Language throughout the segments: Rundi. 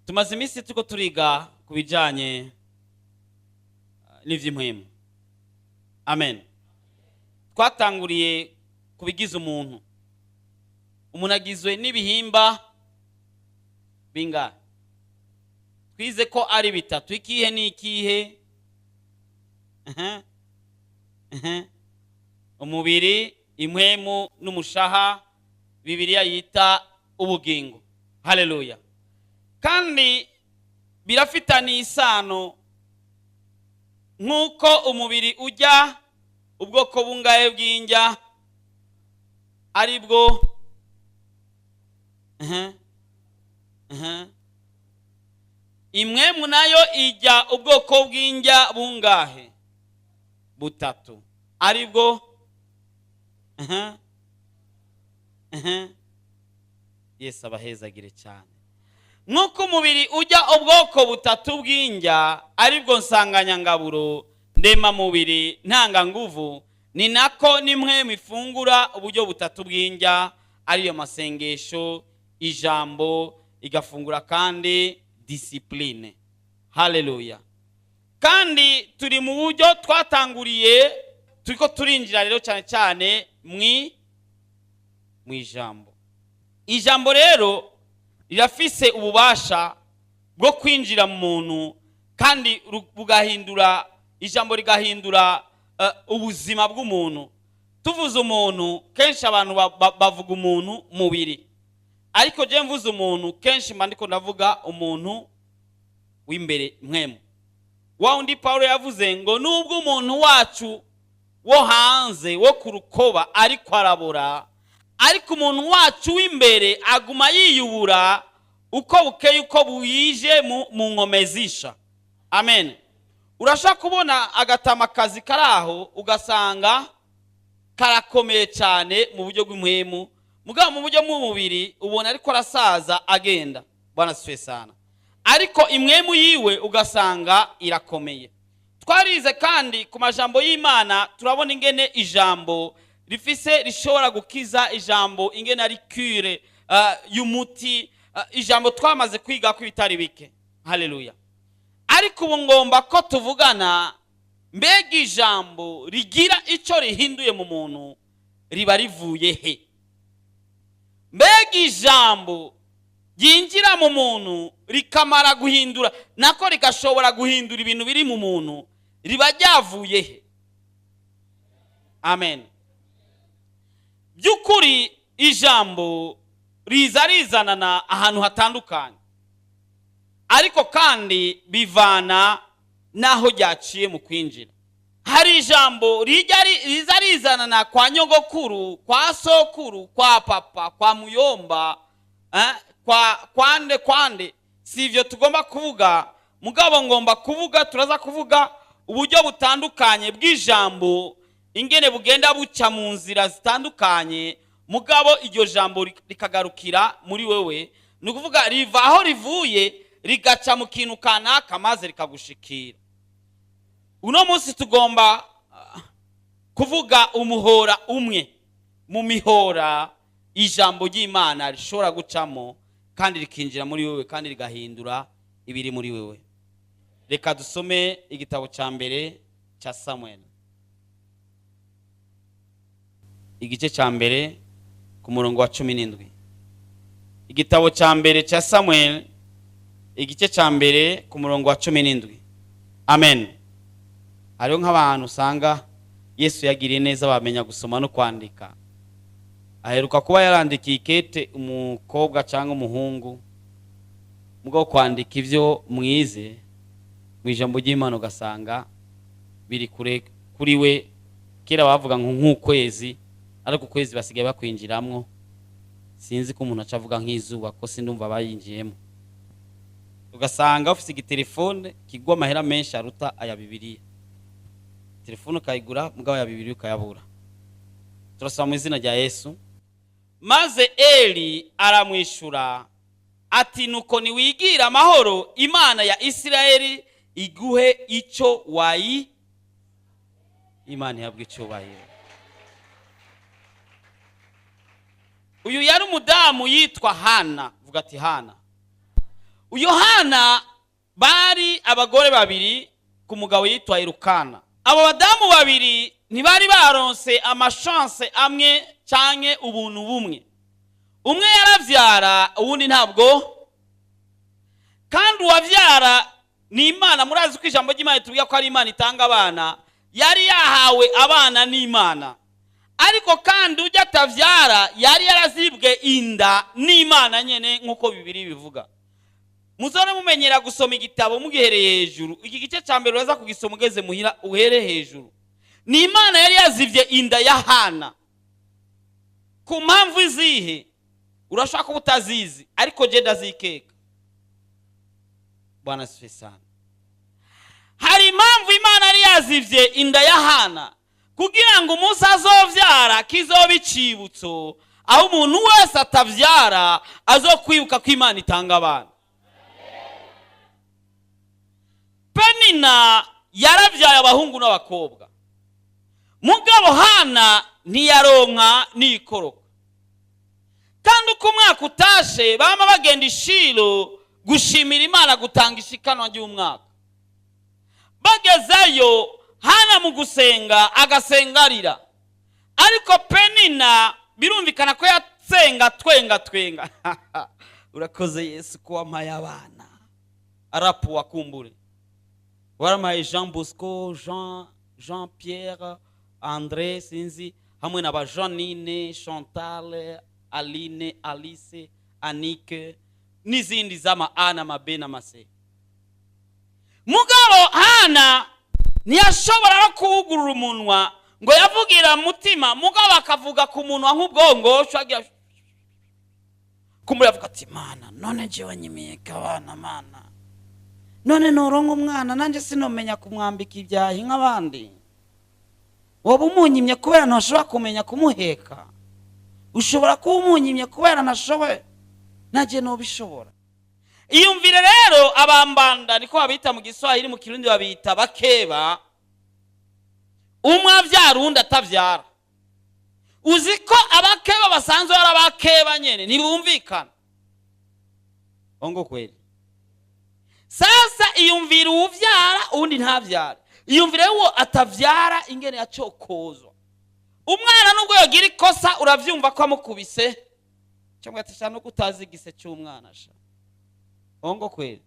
Tumaze iminsi tuko turiga ku bijanye n'ivy'impwemu. Amen. Twatanguriye kubigiza umuntu. Umuntu agizwe n'ibihimba bingahe? Twize ko ari bitatu. Ikihe n'ikihe? Umubiri, impwemu n'umushaha, Bibiliya yita ubugingo. Haleluya. Kandi birafitanye isano nk'uko umubiri ujya ubwoko bungahe bw'injya aribwo impwemu nayo ijya ubwoko bw'injya bungahe? Butatu. Aribwo Yesu abahezagire cyane. Nk'uko umubiri ujya ubwoko butatu bw'injya aribwo nsanganyangaburo, ndema mubiri, ntanga nguvu, ni nako n'impwemu ifungura uburyo butatu bw'injya, ariyo masengesho, ijambo, igafungura kandi discipline. Haleluya. Kandi turi mu buryo twatanguriye, turiko turinjira rero cyane cyane mu ijambo. Ijambo rero rirafise ububasha bwo kwinjira mu muntu kandi bugahindura, ijambo rigahindura ubuzima bw'umuntu. Tuvuze umuntu kenshi abantu bavuga umuntu mubiri, ariko je mvuze umuntu kenshi mandiko ndavuga umuntu w'imbere, impwemu. Wa undi Paulo yavuze ngo nubwo umuntu wacu wo hanze wo kurukoba ariko arabora, ariko umuntu wacu w'imbere aguma yiyubura uko bukeye uko buyije mu nkomezisha. Amen. Urashaka kubona agatamakazi karaho ugasanga karakomeye cyane mu buryo bw'impwemu, mugabo mu buryo bw'umubiri ubona ariko arasaza agenda. Bwana sifiwe sana. Ariko impwemu yiwe ugasanga irakomeye. Twarize kandi ku majambo y'Imana turabona ingene ijambo rifise rishobora gukiza, ijambo ingene ari cure y'umuti, ijambo twamaze kwiga ko bitari bike. Haleluya. Ariko ubu ngomba ko tuvugana mbega ijambo rigira ico rihinduye mu muntu riba rivuye he? Mbega ijambo yinjira mu muntu rikamara guhindura, nako rigashobora guhindura ibintu biri mu muntu, riba ryavuye he? Amen. Byukuri ijambo rizanana ahantu hatandukanye, ariko kandi bivana naho ryaciye mu kwinjira. Hari ijambo rizanana kwa nyogokuru, kwa sokuru, kwa papa, kwa muyomba, kwande sivyo tugomba kuvuga. Mugabo ngomba kuvuga, turaza kuvuga uburyo butandukanye bw'ijambo ingene bugenda buca mu nzira zitandukanye, mugabo iryo jambo rikagarukira muri wewe, ni ukuvuga riva aho rivuye rigaca mu kintu kanaka maze rikagushikira. Uno munsi tugomba kuvuga umuhora umwe mu mihora ijambo ry'Imana rishobora gucamo kandi rikinjira muri wewe kandi rigahindura ibiri muri wewe. Reka dusome igitabo cya mbere cya Samuel, igice cya mbere ku murongo wa 17. Igitabo cya mbere cya Samuel, igice cya mbere ku murongo wa 17. Amen. Hariho nk'abantu usanga Yesu yagiriye neza bamenya gusoma no kwandika. Aheruka kuba yarandikiye ikete umukobwa cyangwa umuhungu, mugabo kwandika ivyo mwize mu ijambo ry'Imana ugasanga biri kure kuri we. Kera bavuga nk'ukwezi, ariko ukwezi basigaye bakwinjiramwo. Sinzi ko umuntu acavuga nk'izuba ko sindumva bayinjiyemo. Ugasanga ufite igitelefone kigwa amahera menshi aruta aya Bibiliya. Telefone ukayigura mugabo aya Bibiliya ukayabura. Turasaba mu izina rya Yesu. Maze Eli aramwishura ati nuko niwigira amahoro, Imana ya Isirayeli iguhe ico wayi. Imana yabwe ico bayi. Uyu yari umudamu yitwa Hana, vuga ati Hana. Yohana bari abagore babiri ku mugabo yitwa Elukana. Abo badamu babiri ntibari baronse amashance amwe canke ubuntu bumwe. Umwe yaravyara uwundi ntabwo, kandi uwavyara ni Imana. Murazi ko ijambo ry'Imana tubwira ko ari Imana itanga abana. Yari yahawe abana n'Imana, ariko kandi ujya atavyara yari yarazibwe inda n'Imana nyene nkuko Bibiri bivuga. Muzone mumenyera gusoma igitabo mugihereye hejuru. Iki gice ca mbere uraza kugisoma ugeze muhira uhere hejuru. Ni Imana yari yazivye inda ya Hana. Ku mpamvu izihe urashaka ubutazizi, ariko je ndazikeka. Bwana asifiwe sana. Hari impamvu Imana yari yazivye inda ya Hana kugira ngo umunsi azovyara kizoba icibutso, aho umuntu wese atavyara azokwibuka ko Imana itanga abana. Penina yaravyaye abahungu n'abakobwa, mugabo Hana ntiyaronka n'ikoroka. Kandi uko umwaka utashe bama bagenda i Shilo gushimira Imana gutanga ishikanwa ry'umwaka. Bagezayo Hana mu gusenga agasengarira, ariko Penina birumvikana ko yasenga twenga. Urakoze Yesu ko wampaye abana. Arapu wakumbure. Waramaye Jean Bosco, Jean Pierre, André sinzi, hamwe na ba Janine, Chantal, Aline, Alice, Anike n'izindi zama Ana, Mabe na Mase. Mugabo Hana ntiyashobora no kuwugurura umunwa ngo yavugira mutima, mugabo akavuga ku munwa nk'ubwongosho agira kumuri avuga ati Mana none jewe nyimika abana Mana, none noronka umwana nanje sinomenya kumwambika ibyahi nk'abandi. Woba umunyimye kubera ntashobora kumenya kumuheka, ushobora kuba umunyimye kubera ntashoboye, naje nobishobora. Iyumvire rero abambanda niko babita mu Giswahili, mu Kirundi babita bakeba. Umwe avyara undi atavyara. Uziko abakeba basanzwe ari abakeba nyene ntibumvikana. Ongo kweli. Sasa iyumvire uvyara undi ntavyara. Iyumvire uwo atavyara ingene yacokozwa. Umwana nubwo yogira ikosa uravyumva ko amukubise, cyangwa atasha no kutazigise cy'umwana sha. Ongo kweli.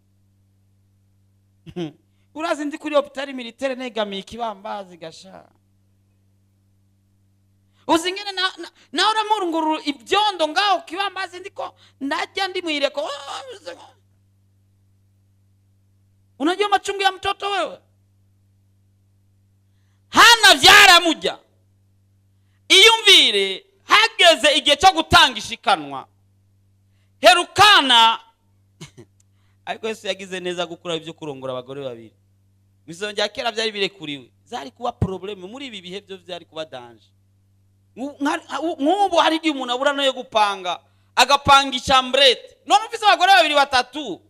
Urazi ndi kuri hopitali militaire negamiye ikibambazi gasha. Uzingene na uramurunguru ibyondo ngaho kibambazi ndiko ndajya ndi mwireko. Unajua machungu ya mtoto wewe? Hana vyara mujya. Iyumvire hageze igihe cyo gutanga ishikanwa. Elukana ariko Yesu yagize neza gukura ibyo kurongora abagore babiri. Misonja kera byari birekuriwe. Zari kuba probleme muri ibi bihe byo byari kuba danger. Nk'ubu hari igihe umuntu abura no yo gupanga, agapanga ichambrete. None ufise abagore babiri batatu.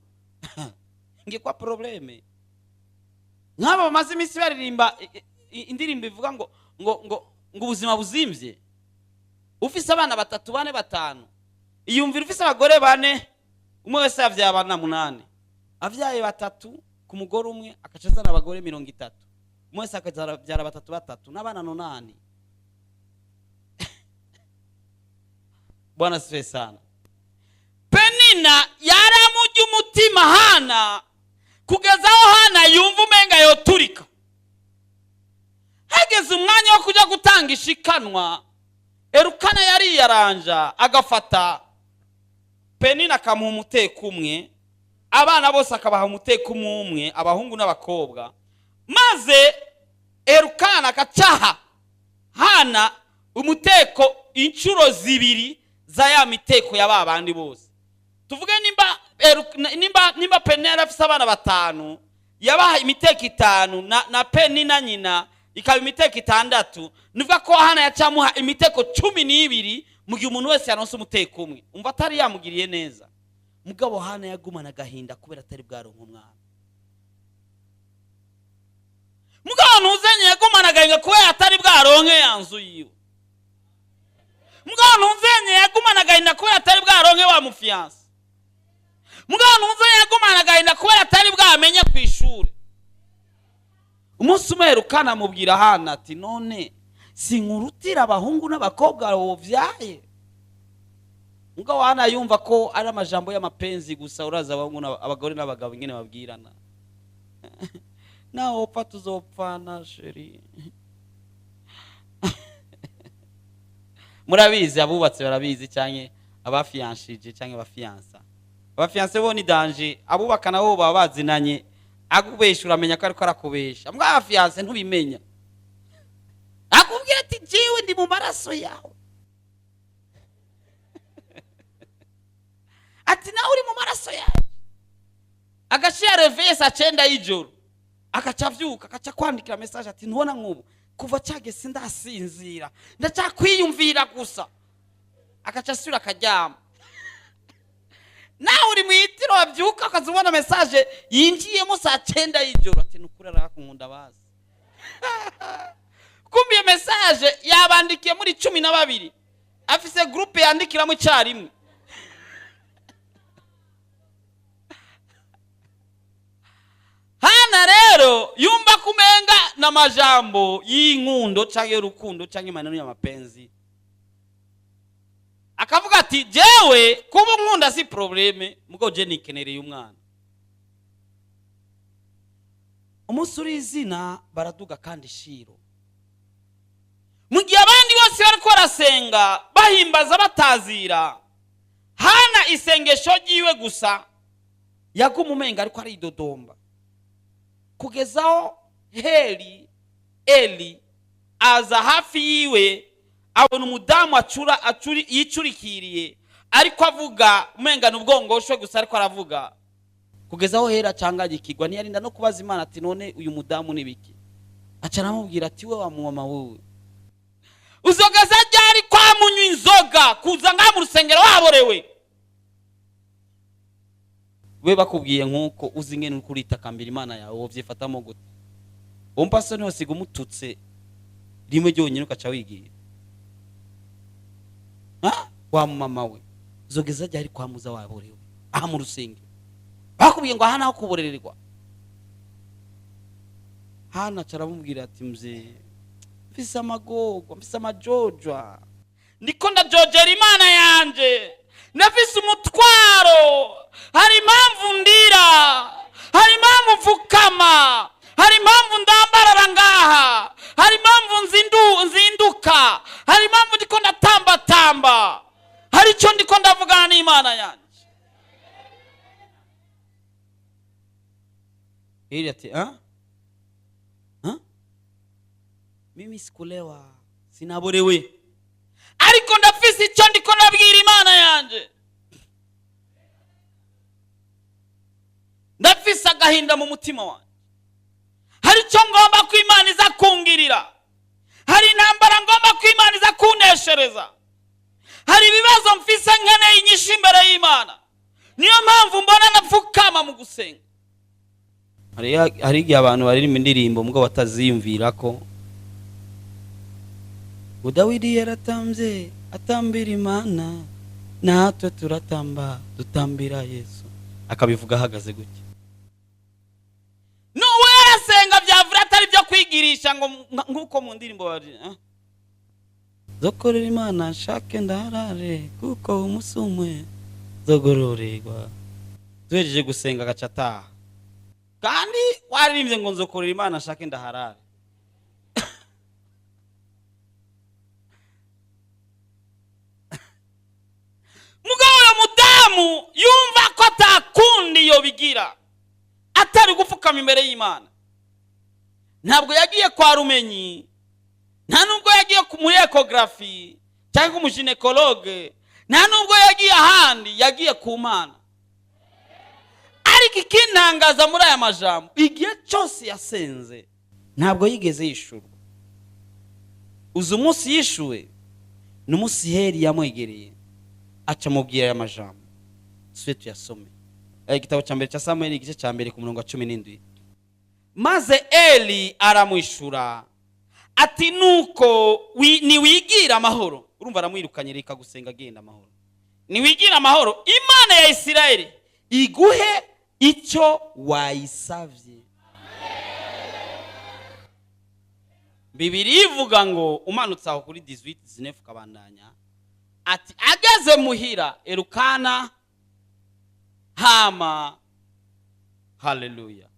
Ngikwa probleme. Nk'aba bamaze imisi baririmba indirimbo ivuga ngo ubuzima buzimvye. Ufise abana batatu, bane, batanu. Iyumvira ufise abagore bane, umwe wese yavyaye abana 8. Avyaye batatu ku mugore umwe akacazana abagore 30. Umwe wese akazabyara batatu n'abana 8. Bwana asifiwe sana. Penina yaramujya umutima Hana kugezaho Hana yumva umenga yoturika. Hageze umwanya wo kujya gutanga ishikanwa, Elukana yari yaranja agafata Penina akamuha umuteko umwe, abana bose akabaha umuteko umwe, abahungu n'abakobwa, maze Elukana akacaha Hana umuteko inshuro 2 za ya miteko ya babandi bose. Tuvuge nimba Penina afise abana 5, yabaha imiteko 5 na Penina nyina ikaba imiteko 6, nivuga ko Hana yacamuha imiteko 12 mu gihe umuntu wese yanonse umuteko umwe. Umva atari yamugiriye neza. Mugabo Hana yagumana agahinda kubera atari bwaronka umwana. Mugabo ntuzenye yagumana agahinda kubera atari bwaronke yanzu yiwe. Mugabo ntuzenye yagumana agahinda kubera atari bwaronke wa mufiance. Mugabo ntuzenye yagumana umweru kana mubwira Hana ati none sinkurutira abahungu n'abakobwa wovyaye. Mugabo Hana yumva ko ari amajambo y'amapenzi gusa, uraza abagore n'abagabo nyene babwirana. Naho opfa tuzopfana sheri. Murabizi abubatse barabizi cyane abafiyanshije cyane abafiyansa. Abafiyanse bo ni danger, abubaka nabo baba bazinanye, akubesha uramenya ko ariko arakubesha. Mbwa abafiyanse ntubimenya. Akubwira ati jewe ndi mu maraso yawe. Ati nawe uri mu maraso yawe. Agashia reveye saa 9 y'ijoro. Akacavyuka, akaca kwandikira message ati ntubona nk'ubu kuva cyage sindasinzira. Ndacakwiyumvira gusa. Akaca sura akaryama. Nawe uri mwitiro wavyuka akazubona message yinjiyemo saa 9 y'ijoro ati nukurara kunkunda bazi. Kumbi iyo message yabandikiye muri 12. Afise groupe yandikiramo icyarimwe. Hana rero yumva kumenga na majambo y'inkundo canke y'urukundo canke imanano y'amapenzi. Akavuga ati jewe kuba nkunda si probleme, mugo je nikenereye umwana. Umusuri izina baraduga kandi shiro. Mugihe abandi bose bariko barasenga bahimbaza batazira, Hana isengesho ryiwe gusa yagumumenga ariko ari dodomba. Kugezaho Eli aza hafi yiwe abona umudamu yicurikiriye ariko avuga umenga n'ubwongoshwe gusa ariko aravuga. Kugezaho Hera cangagikirwa ntiyarinda no kubaza Imana ati none uyu mudamu nibiki. Aca aramubwira ati we wa mwoma wowe uzogaza ryari kwa munywa inzoga kuza ngaha mu rusengero waborewe. We bakubwiye nkuko uzi ngene ukurita kambira Imana yawe wovyifatamo gute? Umpaso niho siga umututse rimwe ryonyine ukaca wigira. Wa mama we uzogeza ryari kwa muza waborewe aha mu rusengero. Bakubwiye ngo Hana aho kuborererwa. Hana caramubwira ati mzee mfise amagogo mfise amajojwa ndiko ndajojera Imana yanje, nafise umutwaro, hari impamvu ndira, hari impamvu mvukama, hari impamvu ndambarara ngaha, hari impamvu nzinduka, hari impamvu ndiko ndatamba, hari icyo ndiko ndavugana n'Imana yanje. Ili ati mimi sikulewa sinaborewe ariko ndafise icyo ndiko nabwira Imana yanje. Ndafise agahinda mu mutima wanje, hari icyo ngomba ko Imana iza kungirira, hari intambara ngomba ko Imana iza kuneshereza, hari ibibazo mfise nkeneye inyishu imbere y'Imana. Niyo mpamvu mbona napfukama mu gusenga. Hari igihe abantu baririmba indirimbo mugabo bataziyumvira ko Dawidi yaratambye atambira Imana, natwe turatamba dutambira Yesu. Akabivuga ahagaze gutya. Nuwe yasenga byavura atari byo kwigirisha ngo nkuko mu ndirimbo bari zokorera Imana shake ndarare kuko umusumwe zogororerwa. Twejeje gusenga gacata kandi waririmbye ngo nzokorera Imana shake ndaharare. Mugabo uyo mudamu yumva ko atakundi yobigira atari gupfukama imbere y'Imana. Ntabwo yagiye kwa rumenyi, nta nubwo yagiye muri ecography cyangwa ku ginekologe, nta nubwo yagiye ahandi, yagiye ku Mana. Ariko ikintangaza muri aya majambo, igihe cyose yasenze ntabwo yigeze yishurwa. Uzi umunsi yishuwe n'umunsi Heli yamwegereye aca mubwira aya majambo. Twe tuyasome igitabo cya mbere cya Samuel igice cya mbere ku murongo wa 17. Maze Eli aramwishura ati nuko niwigira amahoro. Urumva aramwirukanye reka gusenga agenda amahoro. Niwigira amahoro Imana ya Isirayeli iguhe icyo wayisavye. Bibiri ivuga ngo umanutse aho kuri 18-19 kabandanya ati ageze muhira Elukana hama haleluya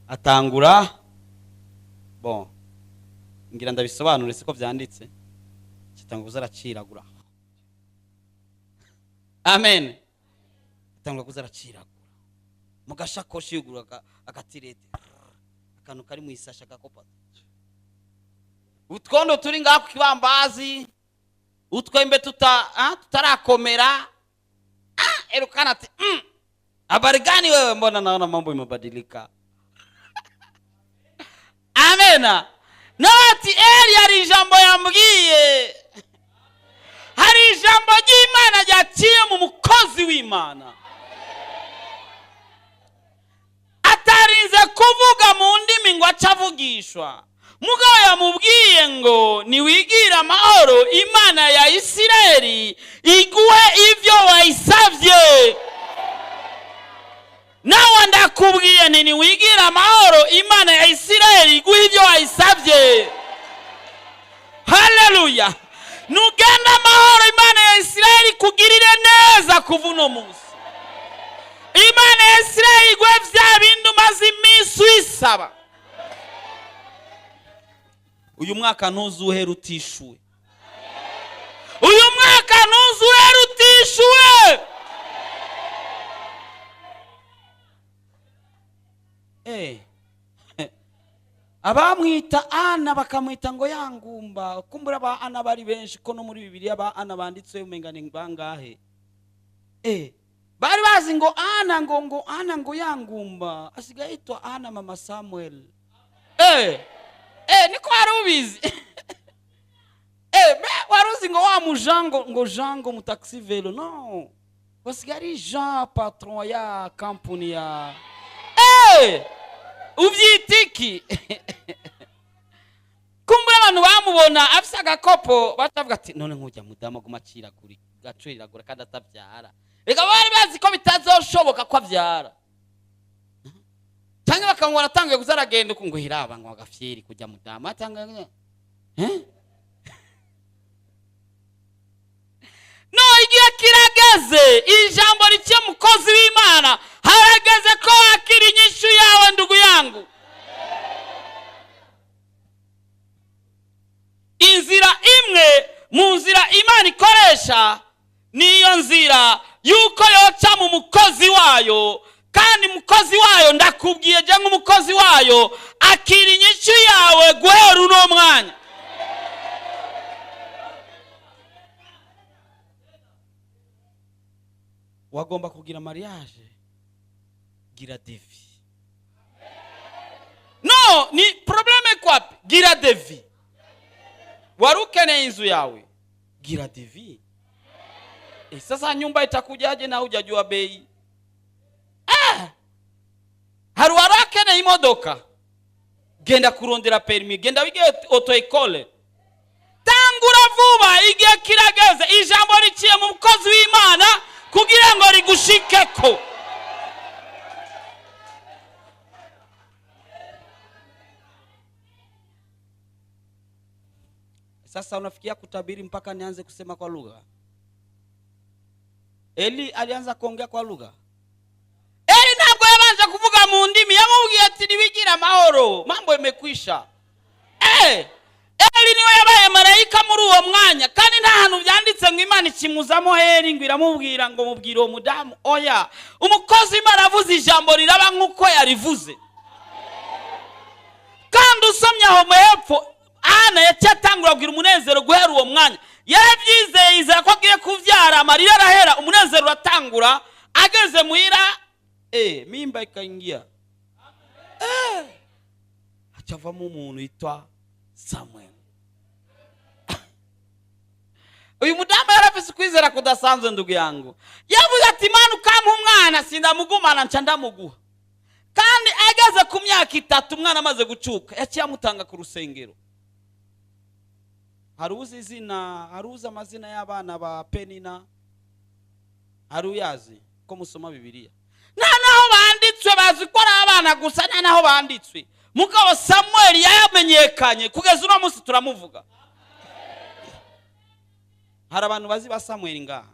atangura ngira ndabisobanure siko vyanditse kitangura kuzaraciragura. Amen. Atangura kuzaraciragura mugashakoshi yugura akatirete akantu kari mu isasha gakopa utwondo turi ngaho kibambazi utwembe tutarakomera. Elukana ati habari gani wewe, mbona naona mambo imebadilika? Amena. Na ati Eli hari ijambo yambwiye, hari ijambo ry'Imana ryaciye mu mukozi w'Imana atarinze kuvuga mu ndimi ngo acavugishwa. Mugabo yamubwiye ngo niwigira amahoro, Imana ya Isirayeli iguhe ivyo wayisavye. Nawe ndakubwiye nti niwigira amahoro, Imana ya Isirayeli iguhe ivyo wayisavye. Haleluya. Nugenda amahoro, Imana ya Isirayeli kugirire neza kuva uno munsi. Imana ya Isirayeli iguhe vya bintu maze iminsi wisaba. Uyu mwaka ntuzuhera utishuwe. Uyu mwaka ntuzuhera utishuwe. Abamwita Ana bakamwita ngo yangumba. Kumbura ba Ana bari benshi ko no muri Bibiliya ba Ana banditswe umengane bangahe. Bari bazi ngo Ana ngo Ana ngo yangumba. Asigaye yitwa Ana mama Samuel. Niko warubizi. Waruzi ngo wa mujango ngo jango mu taxi velo. No. Wasigari Jean patron ya kampuni ya. Uvyitiki. Kumbura abantu bamubona afise agakopo batavuga ati none nkujya mudama gumacira kuri gacurira kandi atavyara. Reka bari bazi ko bitazoshoboka ko avyara. Tange bakangwa natangiye kuzaragenda uko ngo hiraba ngo agafyeri kujya mudama atanga no igihe kirageze ijambo riciye mukozi w'Imana harageze ko akiri inyishu yawe ndugu yangu. Inzira imwe mu nzira Imana ikoresha niyo nzira yuko yoca mu mukozi wayo, kandi mukozi wayo ndakubwiye je nk'umukozi wayo akiri inyishu yawe guhera uno mwanya. Wagomba kugira mariage, gira devi. No, ni probleme kwapi? Gira devi. Warukene inzu yawe, gira devi. Sasa nyumba itakujaje na hujajua bei? Hari warakene imodoka, genda kurondera permis, genda wige auto école. Tangura vuba igihe kirageze ijambo riciye mu mukozi w'Imana kugira ngo rigushikeko. Sasa unafikia kutabiri mpaka nianze kusema kwa lugha? Eli alianza kuongea kwa lugha. Eli ntabwo yabanje kuvuga mu ndimi, yamubwiye ati niwigira amahoro, mambo yamekwisha. Eli niwe yabaye marayika muri uwo mwanya, kandi nta hantu byanditse ngo Imana ikimuzamo Eli ngo iramubwira ngo mubwire uwo mudamu. Oya, umukozi Imana avuze ijambo riraba nkuko yarivuze. Kandi usomye aho mu hepfo Ana yacyatangura kugira umunezero guhera uwo mwanya. Yarabyizeye izera ko agiye kuvyara, amarira arahera, umunezero uratangura. Ageze muhira mimba ikaingia. Hacavamo umuntu yitwa Samuel. Uyu mudamu yarafise kwizera kudasanzwe ndugu yangu. Yavuze ati Imana ukampa umwana sindamugumana nca ndamuguha. Kandi ageze ku myaka 3 umwana amaze gucuka yaciye amutanga ku rusengero. Haruzi izina, haruzi amazina y'abana ba Penina. Haruyazi ko musoma Bibiliya. Naho banditswe bazi ko ari abana gusa, naho banditswe mugabo Samuel yamenyekanye kugeza uno munsi turamuvuga. Hari abantu bazi ba Samuel ngaha,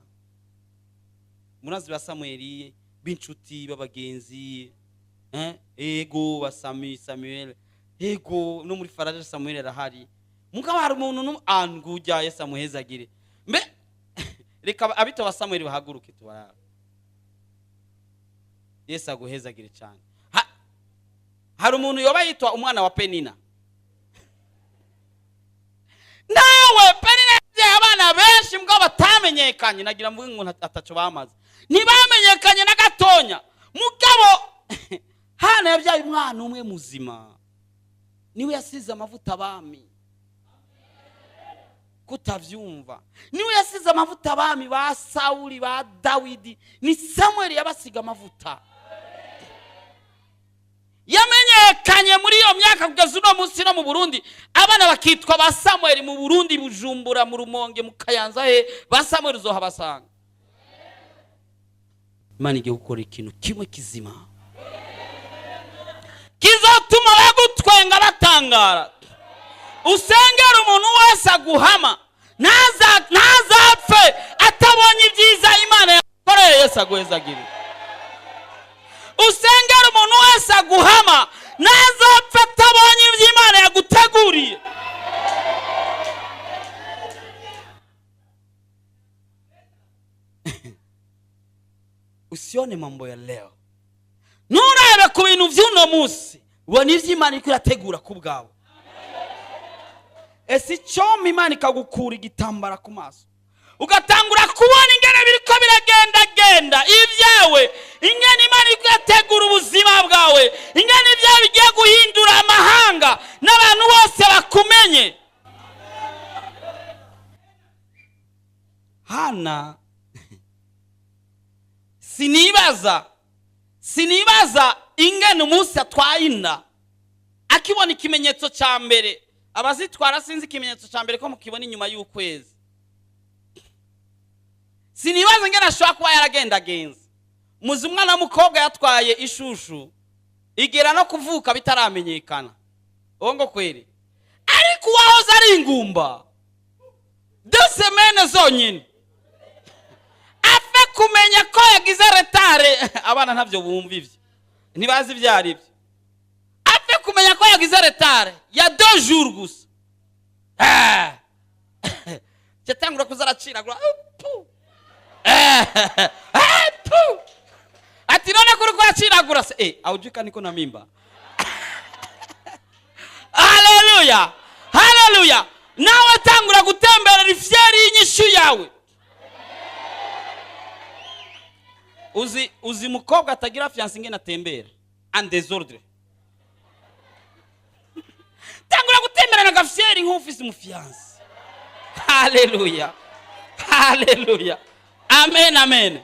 murazi ba Samuel b'inshuti b'abagenzi, ego ba Samuel, ego no muri Faraja Samuel arahari, mugabo hari umuntu angujya Samuhezagire. Mbe reka abito ba Samuel bahaguruke tubarara. Yesu aguhezagire cyane. Hari umuntu yoba yitwa umwana wa Penina. Nawe Penina abana benshi mbwa batamenyekanye, nagira mvuge ngo ataco bamaze, ntibamenyekanye na gatonya. Mugabo Hana yabyaye umwana umwe muzima, niwe yasize amavuta abami. Kutavyumva, niwe yasize amavuta abami ba Sauli ba Dawidi, ni Samuel yabasiga amavuta. Yamenyekanye muri iyo myaka kugeza uno munsi no mu Burundi, abana bakitwa ba Samuel mu Burundi, Bujumbura, mu Rumonge, mu Kayanza, ba Samuel uzohabasanga. Imana igiye gukora ikintu kimwe kizima kizotuma bagutwenga batangara. Usengera umuntu wese aguhama, ntazapfe atabonye ibyiza Imana yakoreye. Yesu aguhezagire. Usengera umuntu wese aguhama, ntazapfe atabonye ibyo Imana yaguteguriye. Usione mambo ya leo, nurabe ku bintu by'uno munsi, ubona ibyo Imana iko irategura ku bwawe. Ese cyo Imana ikagukura igitambara ku maso, ugatangura kubona ingene biriko biragenda ibyawe, ingene Imana iko irategura ubuzima bwawe, ingene ibyawe bigiye guhindura amahanga n'abantu bose bakumenye. Hana sinibaza ingene umunsi atwaye inda akibona ikimenyetso cya mbere. Abazitwara sinzi ikimenyetso cya mbere ko mukibona inyuma y'ukwezi. Sinibaza ngena ashobora kuba yaragendagenze. Muzi umwana w'umukobwa yatwaye ishushu igera no kuvuka bitaramenyekana. Ongo kweri. Ariko wahoze ari ingumba 2 semaines zonyine afe kumenya ko yagize retare. Abana ntavyo bumva ivyo, ntibazi ivyari byo. Afe kumenya ko yagize retare ya 2 jours gusa. Cyatangura kuzaraciragura. Ati none kuri kwaciragura se aujika niko na mimba. Haleluya, haleluya. Nawe tangura gutembera rifyeri y'inyishu yawe. Uzi mukobwa atagira fiancé ngena tembera en désordre. Tangura gutembera na gafyeri nk'ufise mu fiancé. Haleluya, haleluya, amen, amen.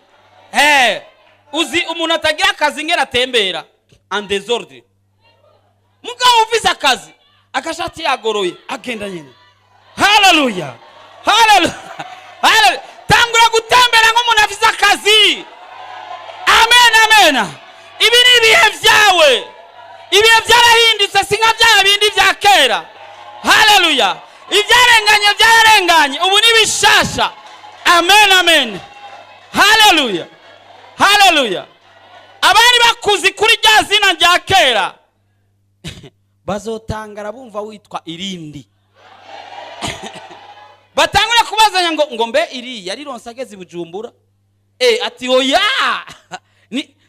Uzi umuntu atagira akazi ngena tembera en désordre. Mugabo ufise akazi akashati yagoroye agenda nyine. Haleluya, haleluya, haleluya. Tangura gutembera nk'umuntu afise akazi. Amen, amen. Ibi ni ibihe byawe, ibihe byarahindutse singa bya bindi bya kera. Haleluya. Ibyarenganye ubu ni bishasha. Amen, amen. Haleluya, haleluya. Abari bakuzi kuri rya zina rya kera bazotangara bumva witwa irindi. Batangura kubazanya ngo mbe iri yari ronsageze Bujumbura. Ati oya,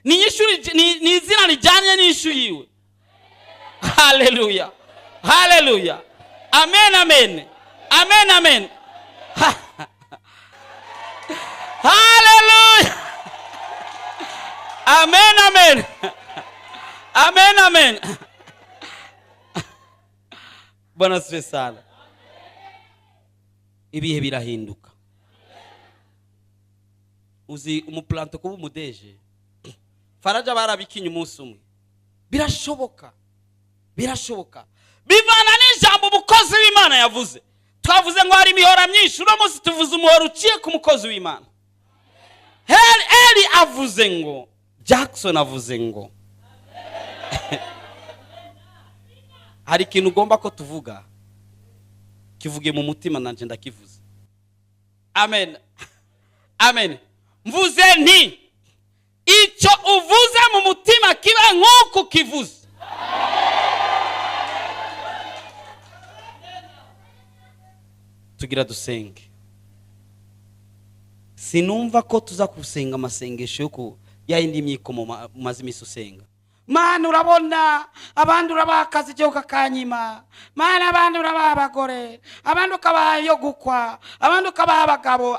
ni yishuri ni izina lijanye n'ishu yiwe. Haleluya, haleluya, amen, amen, amen, amen. Haleluya, amen, amen, amen, amen. Bwana asifiwe sana. Ibihe birahinduka. Uzi umuplanto kuba umudeje, Faraja barabikinye umunsi umwe. Birashoboka, birashoboka. Bivana n'ijambo umukozi w'Imana yavuze. Twavuze ngo hari imihora myinshi, uno munsi tuvuze umuhora uciye ku mukozi w'Imana. Eli avuze ngo, Jackson avuze ngo. hari ikintu ugomba ko tuvuga, kivuge mu mutima, nanje ndakivuze. Amen, amen. Mvuze nti icyo uvuze mu mutima kiba nk'uko kivuze. Tugira dusenge. Sinumva ko tuza kusenga amasengesho yuko yayindi myikomo maze imisi usenga. Mana urabona abandi urabakaza igihugu kakanyima, mana abandi urabaha abagore, abandi ukabaha yo gukwa, abandi ukabaha abagabo.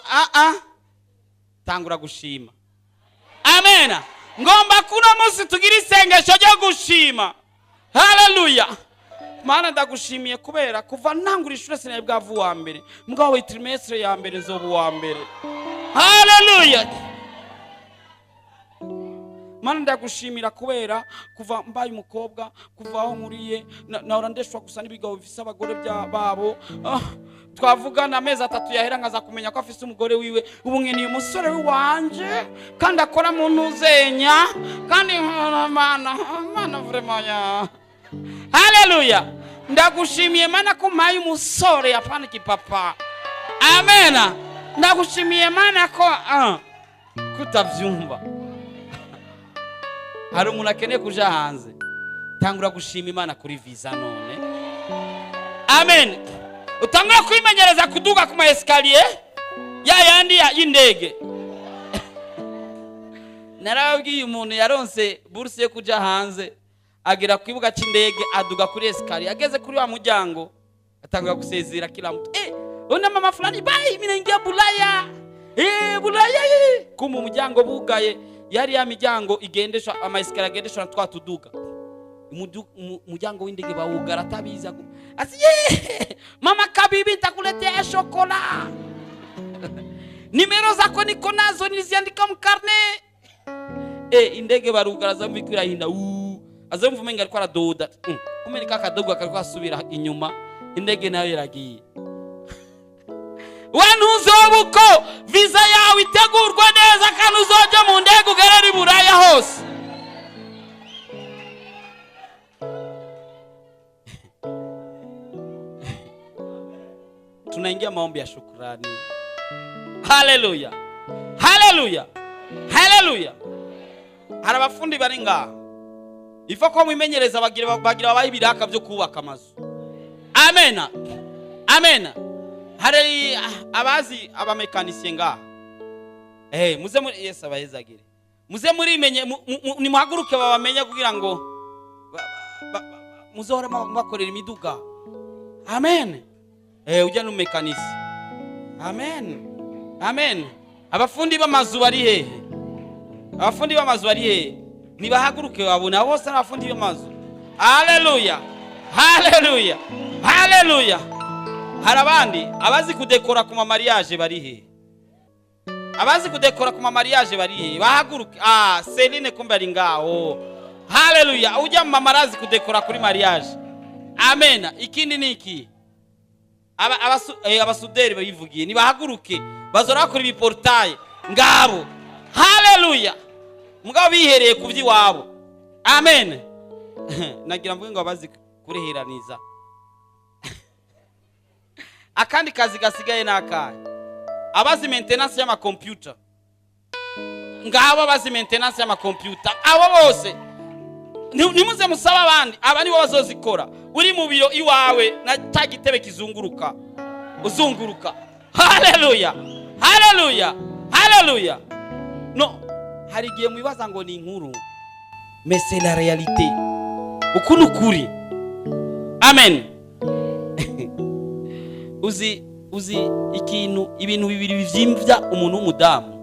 Tangura gushima. Amen. Ngomba kuno munsi tugira isengesho ryo gushima. Haleluya. Mana ndagushimiye kubera kuva ntangura ishure sinaye bwavu wa mbere, mugabo trimestre ya mbere nzobu wa mbere. Haleluya. Mana ndagushimira kubera kuva mbaye umukobwa, kuva aho nkuriye nahora ndeshwa gusa n'ibigabo bifise abagore babo. Twavugana amezi 3 yahera nkaza kumenya ko afise umugore wiwe. Ubu nkeniye umusore wanje kandi akora mu ntuzenya kandi mana vraiment ya. Haleluya. Ndagushimiye Mana ko mpaye umusore apana kipapa. Amen. Ndagushimiye Mana ko kutavyumva. Hari umuntu akeneye kuja hanze, tangura gushima Imana kuri visa none. Amen. Utangura kwimenyereza kuduga ku ma escalier yandi y'indege. Narabwiye umuntu yaronse bourse yo kuja hanze, agera ku kibuga cy'indege aduga kuri escalier, ageze kuri wa muryango atangura gusezera kila mtu. Ona mama fulani bai mimi naingia Bulaya. Bulaya. Kuma umuryango bugaye, yari ya miryango igendeshwa amaescalier agendeshwa twa tuduga. Umuryango w'indege bawugara atabiza. Asi mama kabibi ntakuletea shokola. Nimero zako niko nazo niliziandika mu carnet. Indege barugara zamvikira hinda. Azamvume ngariko aradoda. Kumene kakadogo akariko asubira inyuma, indege nayo yaragiye. Wanu uzobuko visa yawe itegurwa neza kandi uzoja mu ndege ugerera i Buraya hose. Tunaingia maombi ya shukrani. Haleluya. Haleluya. Haleluya. Hari abafundi bari ngaha. Ifa ko mwimenyereza bagira babaye ibiraka byo kubaka amazu. Amen. Amen. Hari abazi abamekanisye ngaha. Muze muri Yesu abahezagire. Muze muri menye nimuhaguruke babamenya kugira ngo muzohora bakorera imiduga. Amen. Ujya n'umekanisi. Amen. Amen. Abafundi b'amazu bari hehe? Abafundi b'amazu bari hehe? Nibahaguruke babona bose abafundi b'amazu. Haleluya. Haleluya. Haleluya. Hari abandi abazi kudekora ku mariage bari hehe? Abazi kudekora ku mariage bari hehe? Bahaguruke. Celine kumbe ari ngaho. Haleluya. Ujya mu marazi kudekora kuri mariage. Amen. Ikindi niki? Abasuderi bayivugiye nibahaguruke bazora kuri biportaye ngabo. Haleluya. Mugabo bihereye ku by'iwabo. Amen. Nagira mvuge ngo abazi kureheraniza. Akandi kazi gasigaye nakaye. Abazi maintenance y'ama computer. Ngabo abazi maintenance y'ama computer. Abo bose nimuze musaba abandi, aba nibo bazozikora. Uri mu biro iwawe na tagitebe kizunguruka. Uzunguruka. Haleluya. Haleluya. Haleluya. No, hari giye mwibaza ngo ni inkuru. Mais c'est la réalité. Ukunu kuri. Amen. Uzi ibintu bibiri bizimvya umuntu w'umudamu.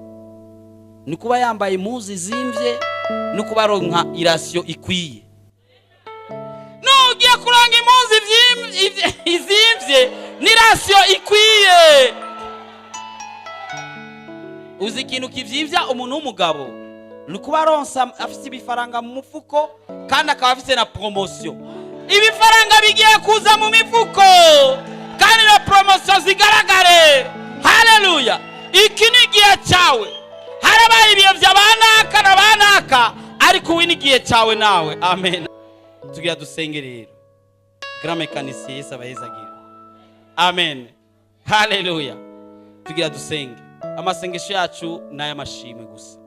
Ni kuba yambaye impuzu zimvye no kubaronka irasyo ikwiye. No ugiye kuranga impuzu izimvye ni rasyo ikwiye. Uzi ikintu kivyivya umuntu w'umugabo ni kuba aronsa afise ibifaranga mu mufuko kandi akaba afise na promotion. Ibifaranga bigiye kuza mu mifuko kandi na promotion zigaragare. Haleluya. Iki ni gihe cyawe. Harabaye ibiyo by'abanaka n'abanaka ariko uwi ni gihe cyawe nawe. Amen. Tugira dusenge rero. grand mécanicien. Yesu abahezagire. Amen. Haleluya. Tugira dusenge. Amasengesho yacu n'ay'amashimwe gusa.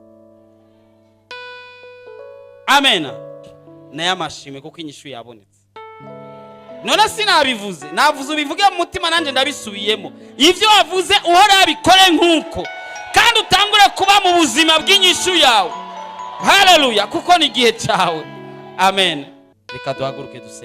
Amen. N'ay'amashimwe kuko inyishu yabonetse. None sinabivuze, navuze ubivuge mu mutima nanje ndabisubiyemo. Ivyo wavuze uhora bikore nkuko, kandi utangure kuba mu buzima bw'inyishu yawe. Haleluya, kuko ni igihe cyawe. Amen. Reka duhaguruke dusenge.